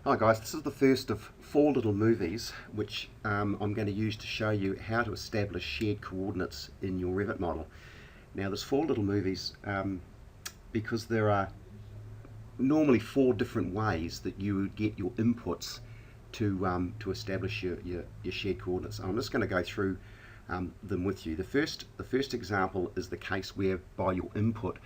Hi guys, this is the first of 4 little movies which I'm going to use to show you how to establish shared coordinates in your Revit model. Now there's 4 little movies because there are normally 4 different ways that you would get your inputs to establish your shared coordinates. I'm just going to go through them with you. The first example is the case whereby your input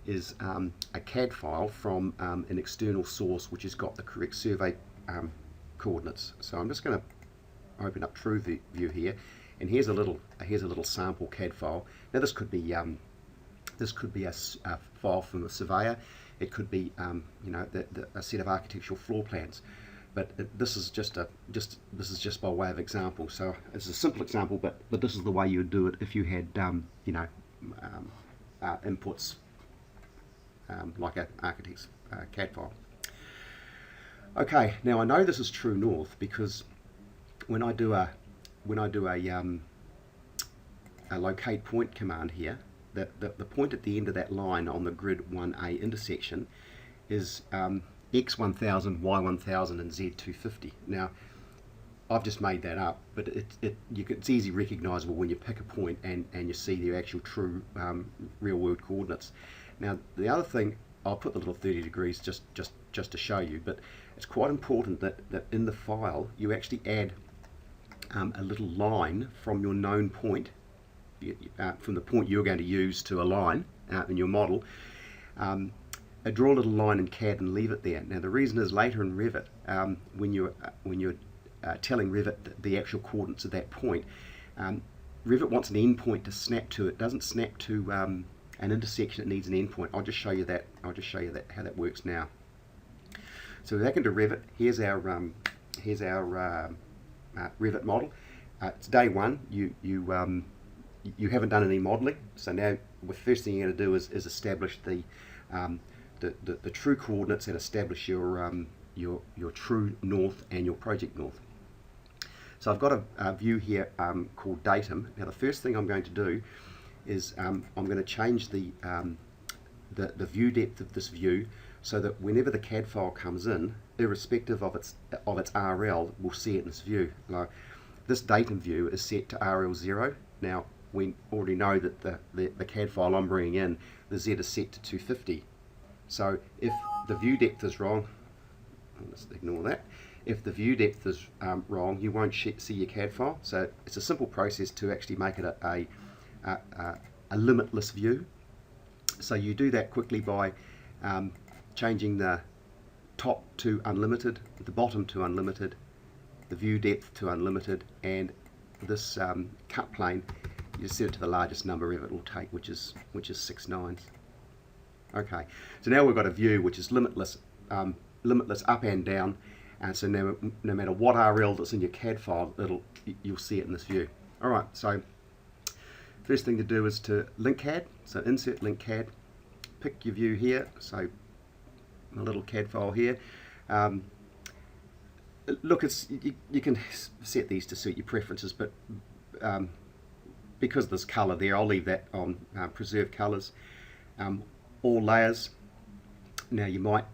is a CAD file from an external source which has got the correct survey coordinates. So I'm just going to open up TrueView here, and here's a little sample CAD file. Now this could be a file from a surveyor. It could be a set of architectural floor plans. But this is just by way of example. So it's a simple example, but this is the way you would do it if you had inputs like an architect's CAD file. Okay, now I know this is true north because when I do a locate point command here, the point at the end of that line on the grid 1A intersection is X1000, Y1000 and Z250. Now I've just made that up, but it's easy recognizable when you pick a point and you see the actual true real world coordinates. Now the other thing, I'll put the little 30 degrees just to show you, but it's quite important that in the file you actually add a little line from your known point, from the point you're going to use to align in your model. Draw a little line in CAD and leave it there. Now the reason is later in Revit, when you're telling Revit the actual coordinates of that point, Revit wants an endpoint to snap to. It doesn't snap to an intersection. It needs an endpoint. I'll just show you that. How that works now. So back into Revit. Here's our Revit model. It's day one. You haven't done any modeling, so now the first thing you're going to do is establish the true coordinates and establish your true north and your project north. So I've got a view here called datum. Now the first thing I'm going to do is I'm going to change the view depth of this view so that whenever the CAD file comes in, irrespective of its RL, we'll see it in this view. Now, this datum view is set to RL0. Now we already know that the CAD file I'm bringing in, the Z is set to 250. So if the view depth is wrong, let's ignore that. If the view depth is wrong, you won't see your CAD file. So it's a simple process to actually make it a limitless view. So you do that quickly by changing the top to unlimited, the bottom to unlimited, the view depth to unlimited, and this cut plane, you just set it to the largest number Revit will take, which is 6 nines. Okay, so now we've got a view which is limitless, limitless up and down, and so no matter what RL that's in your CAD file, you'll see it in this view. All right, so first thing to do is to link CAD. So insert link CAD, pick your view here. So my little CAD file here. Look, you can set these to suit your preferences, but because there's colour there, I'll leave that on preserve colours. All layers. Now you might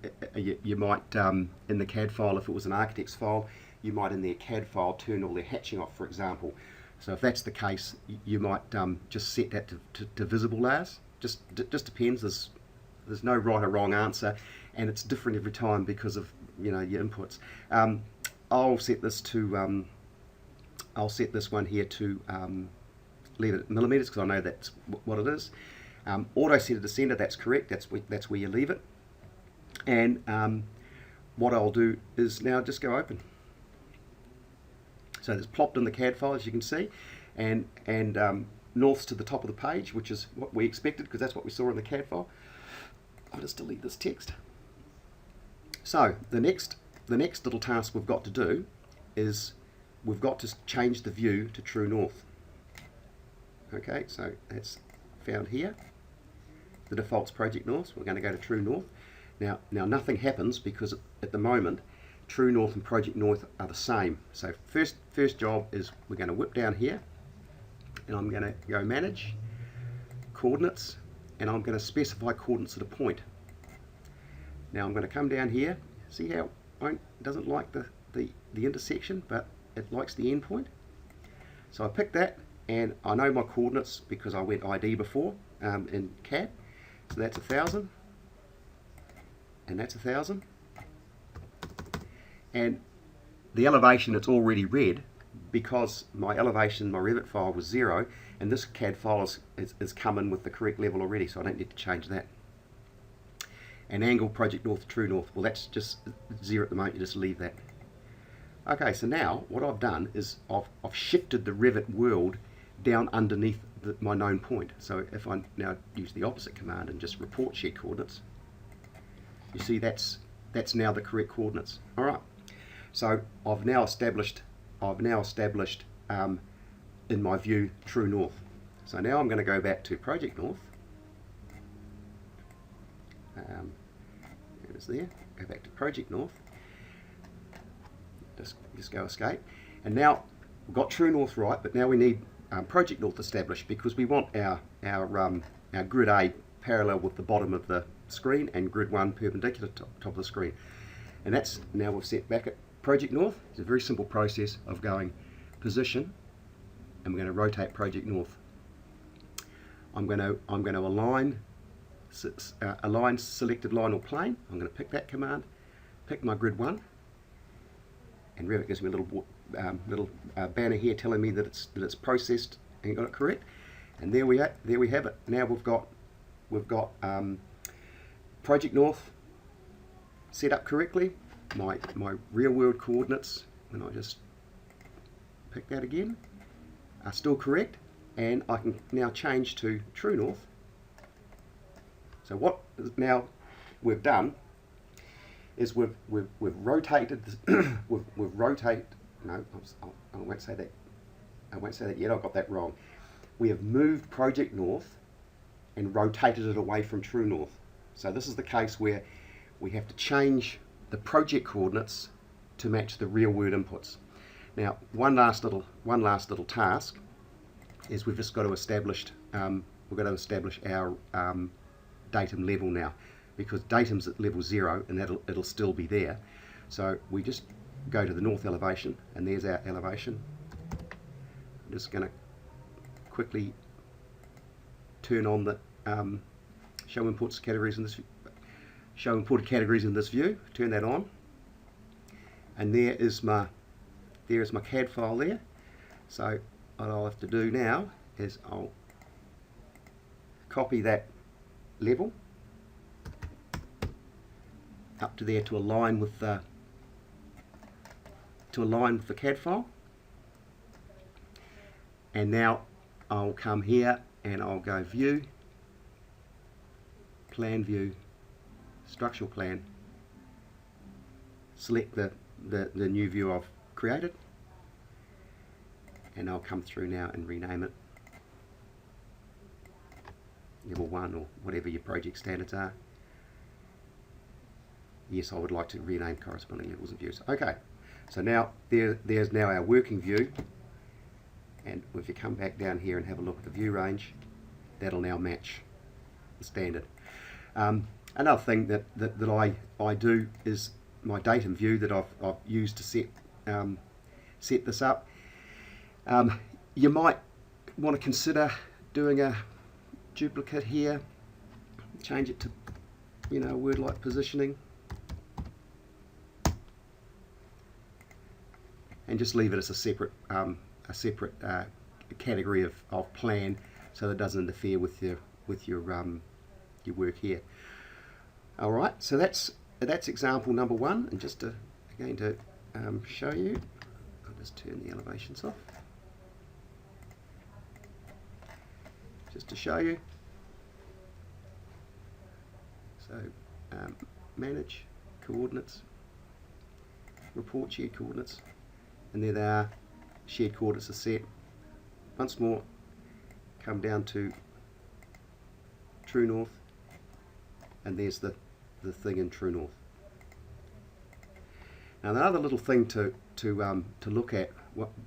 in the CAD file, if it was an architect's file, you might in their CAD file turn all their hatching off, for example. So if that's the case, you might just set that to visible layers. Just depends. There's no right or wrong answer, and it's different every time because of your inputs. I'll set this to I'll set this one here to leave it at millimeters because I know that's what it is. Auto set it to center. That's correct. That's where you leave it. And what I'll do is now just go open. So it's plopped in the CAD file, as you can see, and north's to the top of the page, which is what we expected because that's what we saw in the CAD file. I'll just delete this text. So the next little task we've got to do is we've got to change the view to true north. Okay, so that's found here. The default's project north. We're going to go to true north. Now nothing happens because at the moment true north and project north are the same. So first job is we're going to whip down here, and I'm going to go manage coordinates, and I'm going to specify coordinates at a point. Now I'm going to come down here. See how doesn't like the intersection, but it likes the endpoint. So I pick that, and I know my coordinates because I went ID before in CAD. So that's 1,000, and that's 1,000. And the elevation, it's already red because my elevation, my Revit file was 0, and this CAD file is come in with the correct level already, so I don't need to change that. And angle, project north, true north, well that's just 0 at the moment, you just leave that. Okay, so now what I've done is I've shifted the Revit world down underneath my known point. So if I now use the opposite command and just report shared coordinates, you see that's now the correct coordinates. All right. So I've now established in my view true north. So now I'm going to go back to project north. It is there. Go back to project north. Just go escape. And now we've got true north right, but now we need project north established because we want our grid A parallel with the bottom of the screen and grid 1 perpendicular to top of the screen. And that's now we've set back at project north. It's a very simple process of going position, and we're going to rotate project north. I'm going to align selected line or plane. I'm going to pick that command, pick my grid 1, and Revit gives me a little banner here telling me that it's processed and got it correct. And there we have it. Now we've got project north set up correctly. My real world coordinates, when I just pick that again, are still correct, and I can now change to true north. So what now we've done is we've rotated we've rotated. No, I won't say that. I won't say that yet. I got that wrong. We have moved project north and rotated it away from true north. So this is the case where we have to change the project coordinates to match the real world inputs. Now, one last little task is we've just got to establish our datum level now, because datum's at level 0 and it'll still be there. So we just go to the north elevation, and there's our elevation. I'm just going to quickly turn on the show imported categories in this view. Turn that on, and there is my CAD file there. So what I'll have to do now is I'll copy that level up to there to align with the CAD file. And now I'll come here and I'll go view, plan view, structural plan, select the new view I've created, and I'll come through now and rename it level 1 or whatever your project standards are. Yes, I would like to rename corresponding levels and views. Okay, so now there's now our working view, and if you come back down here and have a look at the view range, that'll now match the standard. Another thing that I do is my datum view that I've used to set this up. You might want to consider doing a duplicate here, change it to a word like positioning, and just leave it as a separate category of plan, so that it doesn't interfere with your work here. All right, so that's example number 1, and just to show you, I'll just turn the elevations off. Just to show you. So manage coordinates, report shared coordinates, and there they are. Shared coordinates are set. Once more, come down to true north, and there's the thing in true north. Now another little thing to look at.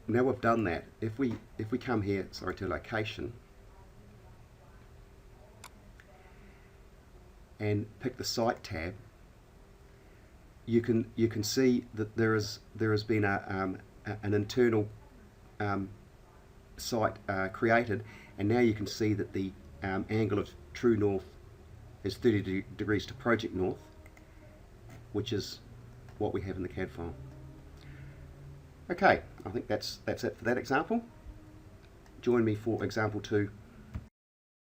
Now we've done that. If we come here, to location, and pick the site tab, you can see that there has been an internal site created, and now you can see that the angle of true north is 30 degrees to project north, which is what we have in the CAD file. Okay, I think that's it for that example. Join me for example 2